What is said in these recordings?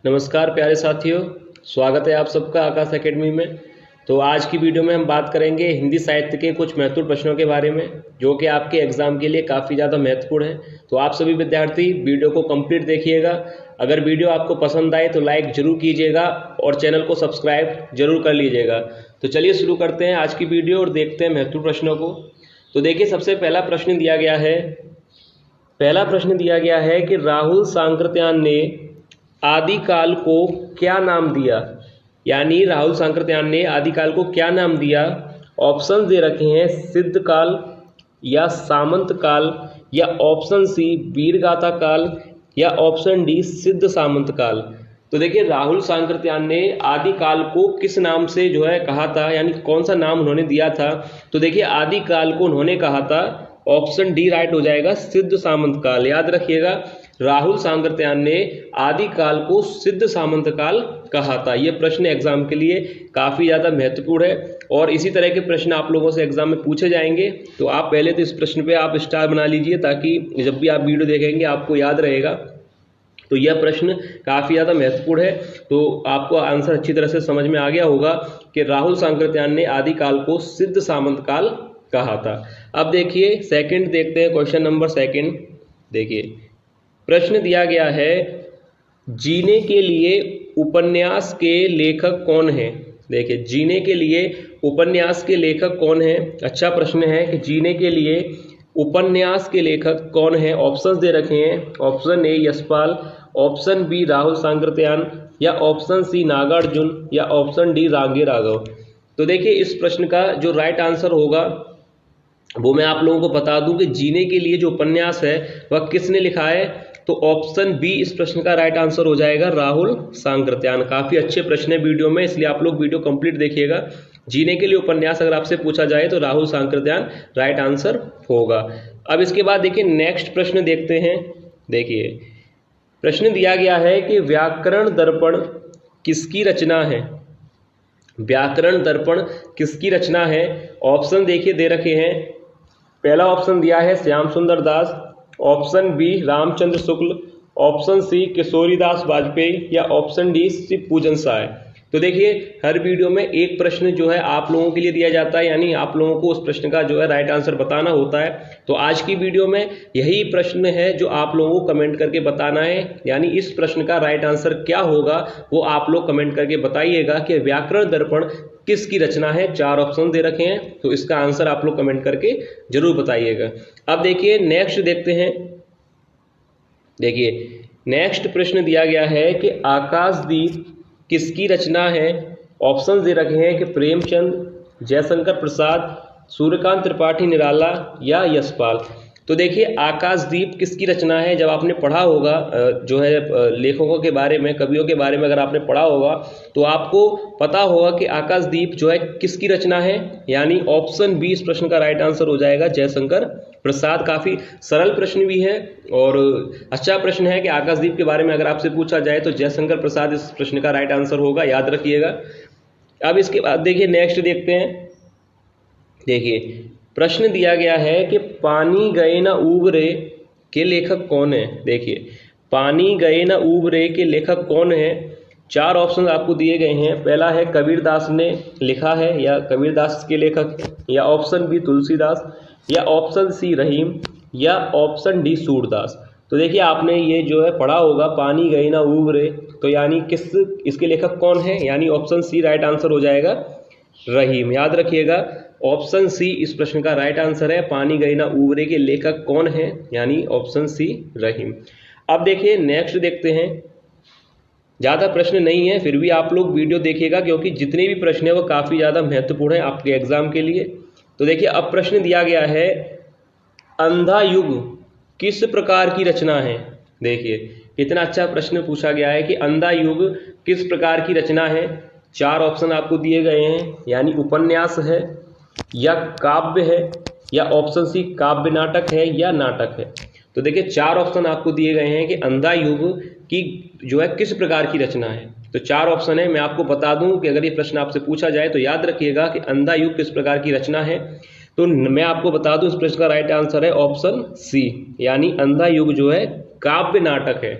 नमस्कार प्यारे साथियों, स्वागत है आप सबका आकाश एकेडमी में। तो आज की वीडियो में हम बात करेंगे हिंदी साहित्य के कुछ महत्वपूर्ण प्रश्नों के बारे में, जो कि आपके एग्जाम के लिए काफ़ी ज़्यादा महत्वपूर्ण है। तो आप सभी विद्यार्थी वीडियो को कंप्लीट देखिएगा। अगर वीडियो आपको पसंद आए तो लाइक जरूर कीजिएगा और चैनल को सब्सक्राइब जरूर कर लीजिएगा। तो चलिए शुरू करते हैं आज की वीडियो और देखते हैं महत्वपूर्ण प्रश्नों को। तो देखिए, सबसे पहला प्रश्न दिया गया है कि राहुल सांकृत्यायन ने आदिकाल को क्या नाम दिया। यानी राहुल सांकृत्यायन ने आदिकाल को क्या नाम दिया। ऑप्शन दे रखे हैं सिद्ध काल या सामंत काल, या ऑप्शन सी वीरगाथा काल, या ऑप्शन डी सिद्ध सामंत काल। तो देखिए, राहुल सांकृत्यायन ने आदिकाल को किस नाम से कहा था, यानी कौन सा नाम उन्होंने दिया था। तो देखिए, आदिकाल को उन्होंने कहा था, ऑप्शन डी राइट हो जाएगा, सिद्ध सामंत काल। याद रखिएगा, राहुल सांकृत्यायन ने आदिकाल को सिद्ध सामंत काल कहा था। यह प्रश्न एग्जाम के लिए काफी ज्यादा महत्वपूर्ण है और इसी तरह के प्रश्न आप लोगों से एग्जाम में पूछे जाएंगे। तो आप पहले तो इस प्रश्न पे आप स्टार बना लीजिए, ताकि जब भी आप वीडियो देखेंगे आपको याद रहेगा। तो यह प्रश्न काफी ज्यादा महत्वपूर्ण है। तो आपको आंसर अच्छी तरह से समझ में आ गया होगा कि राहुल सांकृत्यायन ने आदिकाल को सिद्ध सामंत काल कहा था। अब देखिए सेकंड देखते हैं, क्वेश्चन नंबर सेकंड। देखिए, प्रश्न दिया गया है, जीने के लिए उपन्यास के लेखक कौन है। देखिए, जीने के लिए उपन्यास के लेखक कौन है। अच्छा प्रश्न है कि जीने के लिए उपन्यास के लेखक कौन है। ऑप्शंस दे रखे हैं, option A Yashpal, option B Rahul Sankrityayan, या ऑप्शन सी नागार्जुन, या ऑप्शन डी रांगे राघव। तो देखिए, इस प्रश्न का जो राइट आंसर होगा वो मैं आप लोगों को बता दूं कि जीने के लिए जो उपन्यास है वह किसने लिखा है। तो ऑप्शन बी इस प्रश्न का राइट आंसर हो जाएगा, राहुल सांकृत्यायन। काफी अच्छे प्रश्न है वीडियो में, इसलिए आप लोग वीडियो कंप्लीट देखिएगा। जीने के लिए उपन्यास अगर आपसे पूछा जाए तो राहुल सांकृत्यायन राइट आंसर होगा। अब इसके बाद देखिए नेक्स्ट प्रश्न देखते हैं। देखिए, प्रश्न दिया गया है कि व्याकरण दर्पण किसकी रचना है। व्याकरण दर्पण किसकी रचना है। ऑप्शन देखिए दे रखे हैं। पहला ऑप्शन दिया है श्याम सुंदर दास, option B Ramchandra Shukla, option C Kishoridas Vajpayee, या ऑप्शन डी शिव पूजन साय। तो देखिए, हर वीडियो में एक प्रश्न आप लोगों के लिए दिया जाता है, यानी आप लोगों को उस प्रश्न का राइट आंसर बताना होता है। तो आज की वीडियो में यही प्रश्न है जो आप लोगों को कमेंट करके बताना है। यानी इस प्रश्न का राइट आंसर क्या होगा वो आप लोग कमेंट करके बताइएगा कि व्याकरण दर्पण किसकी रचना है। 4 ऑप्शन दे रखे हैं, तो इसका आंसर आप लोग कमेंट करके जरूर बताइएगा। अब देखिए नेक्स्ट देखते हैं। देखिए, नेक्स्ट प्रश्न दिया गया है कि आकाशदीप किसकी रचना है। ऑप्शन दे रखे हैं कि प्रेमचंद, जयशंकर प्रसाद, सूर्यकांत त्रिपाठी निराला, या यशपाल। तो देखिए, आकाशदीप किसकी रचना है। जब आपने पढ़ा होगा लेखकों के बारे में, कवियों के बारे में अगर आपने पढ़ा होगा तो आपको पता होगा कि आकाशदीप किसकी रचना है। यानी ऑप्शन बी इस प्रश्न का राइट आंसर हो जाएगा, जयशंकर प्रसाद। काफी सरल प्रश्न भी है और अच्छा प्रश्न है कि आकाशदीप के बारे में अगर आपसे पूछा जाए तो जयशंकर प्रसाद इस प्रश्न का राइट आंसर होगा, याद रखिएगा। अब इसके बाद देखिए नेक्स्ट देखते हैं। देखिए, प्रश्न दिया गया है कि पानी गए न उबरे के लेखक कौन है। देखिए, पानी गए न उबरे के लेखक कौन है। 4 ऑप्शन आपको दिए गए हैं। पहला है कबीरदास ने लिखा है, या कबीरदास के लेखक, या ऑप्शन बी तुलसीदास, या ऑप्शन सी रहीम, या ऑप्शन डी सूरदास। तो देखिए, आपने ये पढ़ा होगा, पानी गए न उबरे, तो यानी इसके लेखक कौन है। यानी ऑप्शन सी राइट आंसर हो जाएगा, रहीम। याद रखिएगा, ऑप्शन सी इस प्रश्न का राइट आंसर है। पानी गई ना उबरे के लेखक कौन है, यानी ऑप्शन सी रहीम। अब देखिए नेक्स्ट देखते हैं। ज्यादा प्रश्न नहीं है, फिर भी आप लोग वीडियो देखिएगा, क्योंकि जितने भी प्रश्न है वो काफी ज्यादा महत्वपूर्ण है आपके एग्जाम के लिए। तो देखिए, अब प्रश्न दिया गया है, अंधा युग किस प्रकार की रचना है। देखिए, कितना अच्छा प्रश्न पूछा गया है कि अंधा युग किस प्रकार की रचना है। 4 ऑप्शन आपको दिए गए हैं, यानी उपन्यास है, या काव्य है, या ऑप्शन सी काव्य नाटक है, या नाटक है। तो देखिए, 4 ऑप्शन आपको दिए गए हैं कि अंधा युग की किस प्रकार की रचना है। तो 4 ऑप्शन है। मैं आपको बता दूं कि अगर ये प्रश्न आपसे पूछा जाए तो याद रखिएगा कि अंधा युग किस प्रकार की रचना है। तो मैं आपको बता दूं, इस प्रश्न का राइट आंसर है ऑप्शन सी, यानी अंधा युग काव्य नाटक है।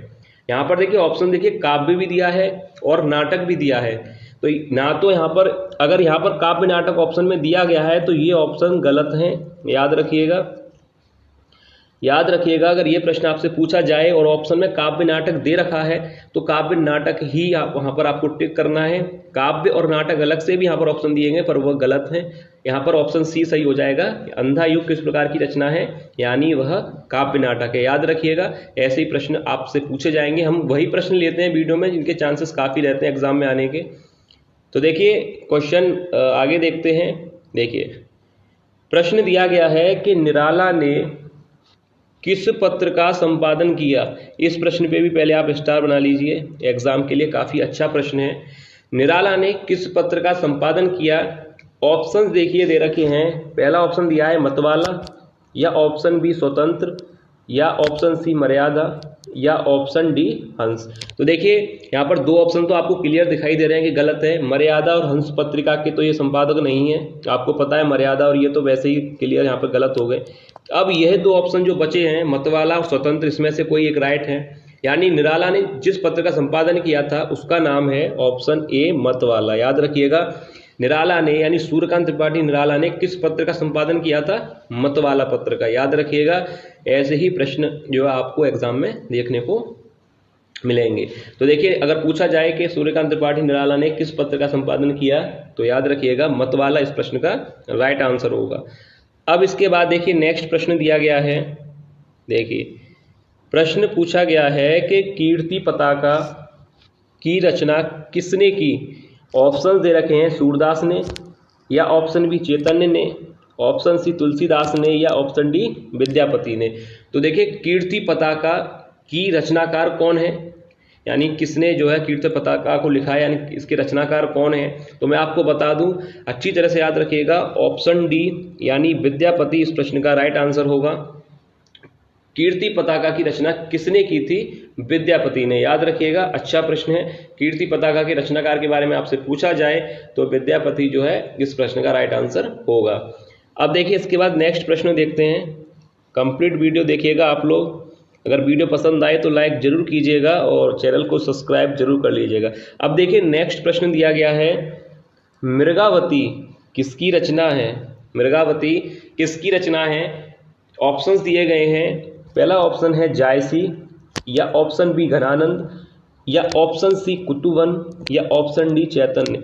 यहाँ पर देखिए ऑप्शन देखिए काव्य भी दिया है और नाटक भी दिया है। तो ना तो यहाँ पर अगर यहाँ पर काव्य नाटक ऑप्शन में दिया गया है तो ये ऑप्शन गलत है, याद रखिएगा। याद रखिएगा अगर ये प्रश्न आपसे पूछा जाए और ऑप्शन में काव्य नाटक दे रखा है तो काव्य नाटक ही आप वहाँ पर आपको टिक करना है। काव्य और नाटक अलग से भी यहाँ पर ऑप्शन दिए गए पर वह गलत है। यहाँ पर ऑप्शन सी सही हो जाएगा। अंधा युग किस प्रकार की रचना है, यानी वह काव्य नाटक है, याद रखिएगा। ऐसे ही प्रश्न आपसे पूछे जाएंगे। हम वही प्रश्न लेते हैं वीडियो में जिनके चांसेस काफ़ी रहते हैं एग्जाम में आने के। तो देखिए क्वेश्चन आगे देखते हैं। देखिए प्रश्न दिया गया है कि निराला ने किस पत्र का संपादन किया। इस प्रश्न पे भी पहले आप स्टार बना लीजिए, एग्जाम के लिए काफ़ी अच्छा प्रश्न है। निराला ने किस पत्र का संपादन किया। ऑप्शंस देखिए दे रखे हैं। पहला ऑप्शन दिया है मतवाला, या ऑप्शन बी स्वतंत्र, या ऑप्शन सी मर्यादा, या ऑप्शन डी हंस। तो देखिए यहाँ पर दो ऑप्शन तो आपको क्लियर दिखाई दे रहे हैं कि गलत है। मर्यादा और हंस पत्रिका के तो ये संपादक नहीं है, आपको पता है मर्यादा और ये तो वैसे ही क्लियर यहाँ पर गलत हो गए। अब यह दो ऑप्शन जो बचे हैं मतवाला और स्वतंत्र, इसमें से कोई एक राइट है। यानी निराला ने जिस पत्र का संपादन किया था उसका नाम है ऑप्शन ए मतवाला, याद रखिएगा। निराला ने यानी सूर्यकांत त्रिपाठी निराला ने किस पत्र का संपादन किया था, मतवाला पत्र का, याद रखिएगा। ऐसे ही प्रश्न जो है आपको एग्जाम में देखने को मिलेंगे। तो देखिए अगर पूछा जाए कि सूर्यकांत त्रिपाठी निराला ने किस पत्र का संपादन किया तो याद रखिएगा मतवाला इस प्रश्न का राइट आंसर होगा। अब इसके बाद देखिए नेक्स्ट प्रश्न दिया गया है। देखिए प्रश्न पूछा गया है कि कीर्ति पताका की रचना किसने की। ऑप्शन दे रखे हैं सूरदास ने, या ऑप्शन बी चैतन्य ने, ऑप्शन सी तुलसीदास ने, या ऑप्शन डी विद्यापति ने। तो देखिए कीर्ति पताका की रचनाकार कौन है, यानी किसने जो है कीर्ति पताका को लिखा है, यानी इसके रचनाकार कौन है। तो मैं आपको बता दूं, अच्छी तरह से याद रखिएगा, ऑप्शन डी यानी विद्यापति इस प्रश्न का राइट आंसर होगा। कीर्ति पताका की रचना किसने की थी, विद्यापति ने, याद रखिएगा। अच्छा प्रश्न है। कीर्ति पताका के रचनाकार के बारे में आपसे पूछा जाए तो विद्यापति जो है इस प्रश्न का राइट आंसर होगा। अब देखिए इसके बाद नेक्स्ट प्रश्न देखते हैं। कंप्लीट वीडियो देखिएगा आप लोग। अगर वीडियो पसंद आए तो लाइक जरूर कीजिएगा और चैनल को सब्सक्राइब जरूर कर लीजिएगा। अब देखिए नेक्स्ट प्रश्न दिया गया है, मृगावती किसकी रचना है। मृगावती किसकी रचना है। ऑप्शंस दिए गए हैं। पहला ऑप्शन है जायसी, या ऑप्शन बी घनानंद, या ऑप्शन सी कुतुवन, या ऑप्शन डी चैतन्य।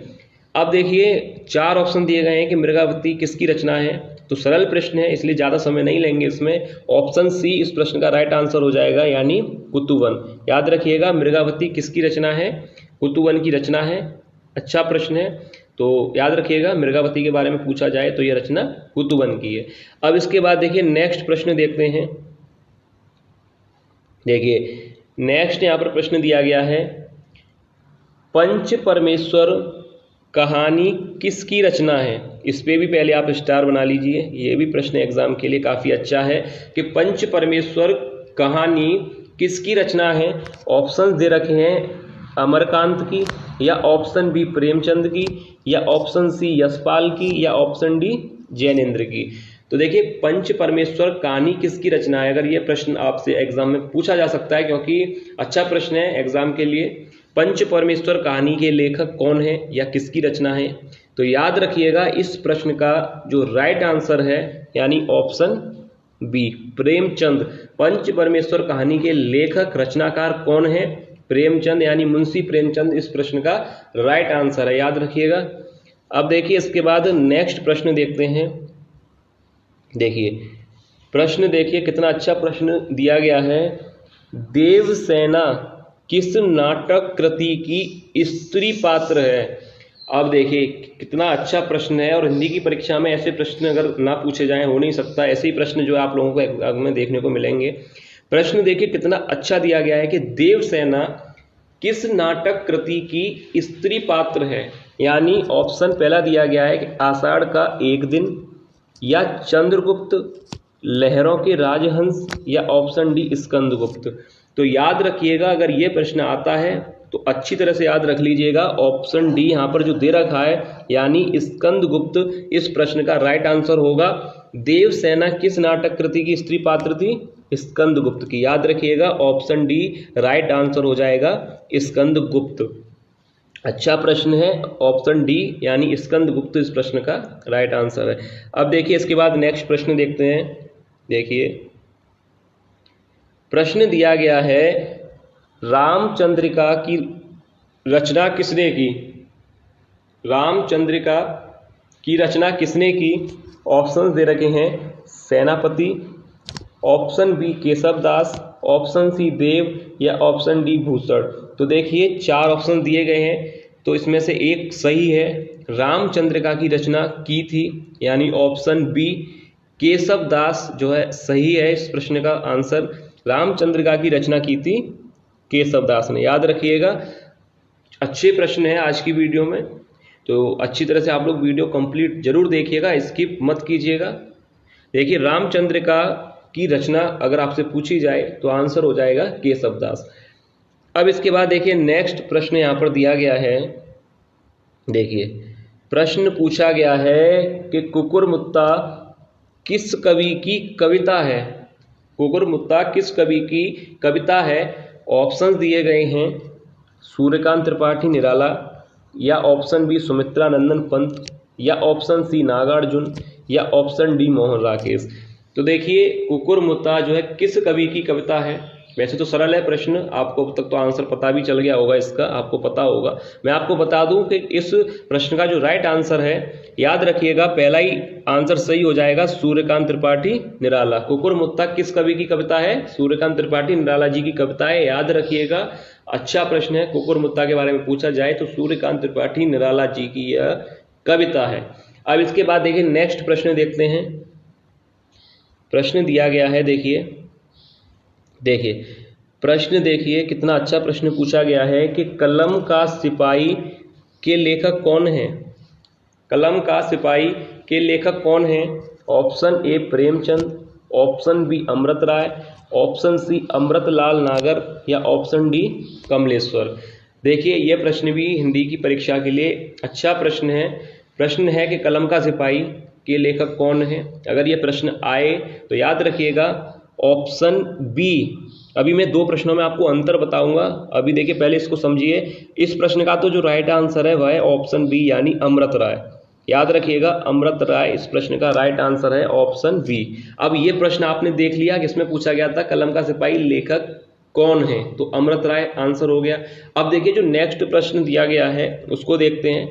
अब देखिए चार ऑप्शन दिए गए हैं कि मृगावती किसकी रचना है। तो सरल प्रश्न है इसलिए ज़्यादा समय नहीं लेंगे इसमें। ऑप्शन सी इस प्रश्न का राइट आंसर हो जाएगा, यानी कुतुवन। याद रखिएगा मृगावती किसकी रचना है, कुतुवन की रचना है। अच्छा प्रश्न है, तो याद रखिएगा मृगावती के बारे में पूछा जाए तो यह रचना कुतुवन की है। अब इसके बाद देखिए नेक्स्ट प्रश्न देखते हैं। देखिए नेक्स्ट यहाँ पर प्रश्न दिया गया है, पंच परमेश्वर कहानी किसकी रचना है। इस पे भी पहले आप स्टार बना लीजिए। ये भी प्रश्न एग्जाम के लिए काफ़ी अच्छा है कि पंच परमेश्वर कहानी किसकी रचना है। ऑप्शंस दे रखे हैं अमरकांत की, या ऑप्शन बी प्रेमचंद की, या ऑप्शन सी यशपाल की, या ऑप्शन डी जैनेन्द्र की। तो देखिए पंच परमेश्वर कहानी किसकी रचना है। अगर ये प्रश्न आपसे एग्जाम में पूछा जा सकता है क्योंकि अच्छा प्रश्न है एग्जाम के लिए। पंच परमेश्वर कहानी के लेखक कौन है या किसकी रचना है। तो याद रखिएगा इस प्रश्न का जो राइट आंसर है यानी ऑप्शन बी प्रेमचंद। पंच परमेश्वर कहानी के लेखक रचनाकार कौन है, प्रेमचंद यानी मुंशी प्रेमचंद इस प्रश्न का राइट आंसर है, याद रखिएगा। अब देखिए इसके बाद नेक्स्ट प्रश्न देखते हैं। देखिए प्रश्न देखिए कितना अच्छा प्रश्न दिया गया है, देवसेना किस नाटक कृति की स्त्री पात्र है। अब देखिए कितना अच्छा प्रश्न है और हिंदी की परीक्षा में ऐसे प्रश्न अगर ना पूछे जाएं हो नहीं सकता। ऐसे ही प्रश्न जो आप लोगों को एग्जाम में देखने को मिलेंगे। प्रश्न देखिए कितना अच्छा दिया गया है कि देवसेना किस नाटक कृति की स्त्री पात्र है। यानी ऑप्शन पहला दिया गया है कि आषाढ़ का एक दिन, या चंद्रगुप्त, लहरों के राजहंस, या ऑप्शन डी स्कंदगुप्त। तो याद रखिएगा अगर ये प्रश्न आता है तो अच्छी तरह से याद रख लीजिएगा, ऑप्शन डी यहाँ पर जो दे रखा है यानी स्कंदगुप्त इस प्रश्न का राइट आंसर होगा। देवसेना किस नाटक कृति की स्त्री पात्र थी? स्कंदगुप्त की। याद रखिएगा ऑप्शन डी राइट आंसर हो जाएगा स्कंदगुप्त। अच्छा प्रश्न है, ऑप्शन डी यानी स्कंदगुप्त इस प्रश्न का राइट आंसर है। अब देखिए इसके बाद नेक्स्ट प्रश्न देखते हैं। देखिए प्रश्न दिया गया है रामचंद्रिका की रचना किसने की? रामचंद्रिका की रचना किसने की? ऑप्शन दे रखे हैं Senapati, option B Keshavdas, option C Dev या ऑप्शन डी भूषण। तो देखिए 4 ऑप्शन दिए गए हैं, तो इसमें से एक सही है। रामचंद्रिका की रचना की थी यानी ऑप्शन बी केशवदास जो है सही है इस प्रश्न का आंसर। रामचंद्रिका की रचना की थी केशवदास ने। याद रखिएगा अच्छे प्रश्न है आज की वीडियो में, तो अच्छी तरह से आप लोग वीडियो कंप्लीट जरूर देखिएगा, स्किप मत कीजिएगा। देखिए रामचंद्रिका की रचना अगर आपसे पूछी जाए तो आंसर हो जाएगा केशवदास। अब इसके बाद देखिए नेक्स्ट प्रश्न यहाँ पर दिया गया है। देखिए प्रश्न पूछा गया है कि कुकुरमुत्ता किस कवि की कविता है? कुकुरमुत्ता किस कवि की कविता है? ऑप्शन दिए गए हैं सूर्यकांत त्रिपाठी निराला, या ऑप्शन बी सुमित्रा नंदन पंत, या ऑप्शन सी नागार्जुन, या ऑप्शन डी मोहन राकेश। तो देखिए कुकुरमुत्ता जो है किस कवि की कविता है? वैसे तो सरल है प्रश्न, आपको अब तक तो आंसर पता भी चल गया होगा, इसका आपको पता होगा। मैं आपको बता दूं कि इस प्रश्न का जो राइट आंसर है, याद रखिएगा पहला ही आंसर सही हो जाएगा सूर्यकांत त्रिपाठी निराला। कुकुरमुत्ता किस कवि की कविता है? सूर्यकांत त्रिपाठी निराला जी की कविता है। याद रखिएगा अच्छा प्रश्न है, कुकुरमुत्ता के बारे में पूछा जाए तो सूर्यकांत त्रिपाठी निराला जी की यह कविता है। अब इसके बाद देखिए नेक्स्ट प्रश्न देखते हैं। प्रश्न दिया गया है, देखिए प्रश्न देखिए कितना अच्छा प्रश्न पूछा गया है कि कलम का सिपाही के लेखक कौन है? कलम का सिपाही के लेखक कौन है? Option A Premchand, option B Amrit Rai, option C Amritlal Nagar, या ऑप्शन डी कमलेश्वर। देखिए यह प्रश्न भी हिंदी की परीक्षा के लिए अच्छा प्रश्न है। प्रश्न है कि कलम का सिपाही के लेखक कौन है? अगर ये प्रश्न आए तो याद रखिएगा ऑप्शन बी। अभी मैं 2 प्रश्नों में आपको अंतर बताऊंगा, अभी देखिए पहले इसको समझिए। इस प्रश्न का तो जो राइट आंसर है वह है ऑप्शन बी यानी अमृत राय। याद रखिएगा अमृत राय इस प्रश्न का राइट आंसर है, ऑप्शन बी। अब ये प्रश्न आपने देख लिया कि इसमें पूछा गया था कलम का सिपाही लेखक कौन है, तो अमृत राय आंसर हो गया। अब देखिए जो नेक्स्ट प्रश्न दिया गया है उसको देखते हैं।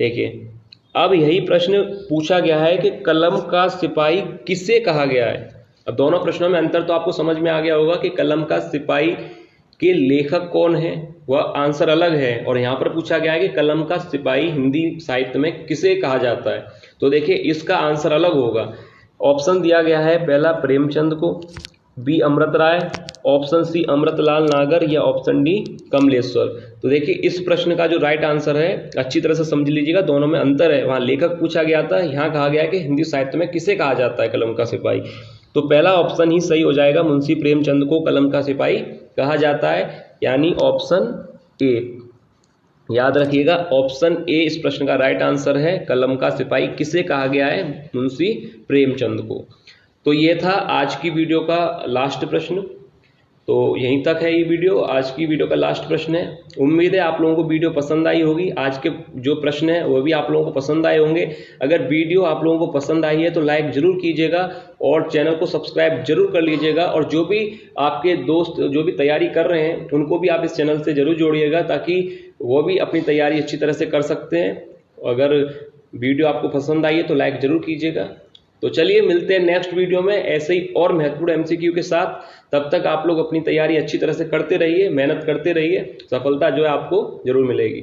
देखिए अब यही प्रश्न पूछा गया है कि कलम का सिपाही किसे कहा गया है। अब दोनों प्रश्नों में अंतर तो आपको समझ में आ गया होगा कि कलम का सिपाही के लेखक कौन है वह आंसर अलग है, और यहाँ पर पूछा गया है कि कलम का सिपाही हिंदी साहित्य में किसे कहा जाता है। तो देखिए इसका आंसर अलग होगा। ऑप्शन दिया गया है पहला प्रेमचंद को, B Amrit Rai, option C Amritlal Nagar, या ऑप्शन डी कमलेश्वर। तो देखिए इस प्रश्न का जो राइट आंसर है अच्छी तरह से समझ लीजिएगा, दोनों में अंतर है। वहाँ लेखक पूछा गया था, यहाँ कहा गया है कि हिंदी साहित्य में किसे कहा जाता है कलम का सिपाही। तो पहला ऑप्शन ही सही हो जाएगा, मुंशी प्रेमचंद को कलम का सिपाही कहा जाता है, यानी ऑप्शन ए। याद रखिएगा ऑप्शन ए इस प्रश्न का राइट आंसर है। कलम का सिपाही किसे कहा गया है? मुंशी प्रेमचंद को। तो ये था आज की वीडियो का लास्ट प्रश्न। तो यहीं तक है ये वीडियो, आज की वीडियो का लास्ट प्रश्न है। उम्मीद है आप लोगों को वीडियो पसंद आई होगी। आज के जो प्रश्न है वो भी आप लोगों को पसंद आए होंगे। अगर वीडियो आप लोगों को पसंद आई है तो लाइक जरूर कीजिएगा और चैनल को सब्सक्राइब जरूर कर लीजिएगा। और जो भी आपके दोस्त जो भी तैयारी कर रहे हैं उनको भी आप इस चैनल से जरूर जोड़िएगा, ताकि वो भी अपनी तैयारी अच्छी तरह से कर सकते हैं। अगर वीडियो आपको पसंद आई है तो लाइक जरूर कीजिएगा। तो चलिए मिलते हैं नेक्स्ट वीडियो में ऐसे ही और महत्वपूर्ण एमसीक्यू के साथ। तब तक आप लोग अपनी तैयारी अच्छी तरह से करते रहिए, मेहनत करते रहिए, सफलता जो है आपको जरूर मिलेगी।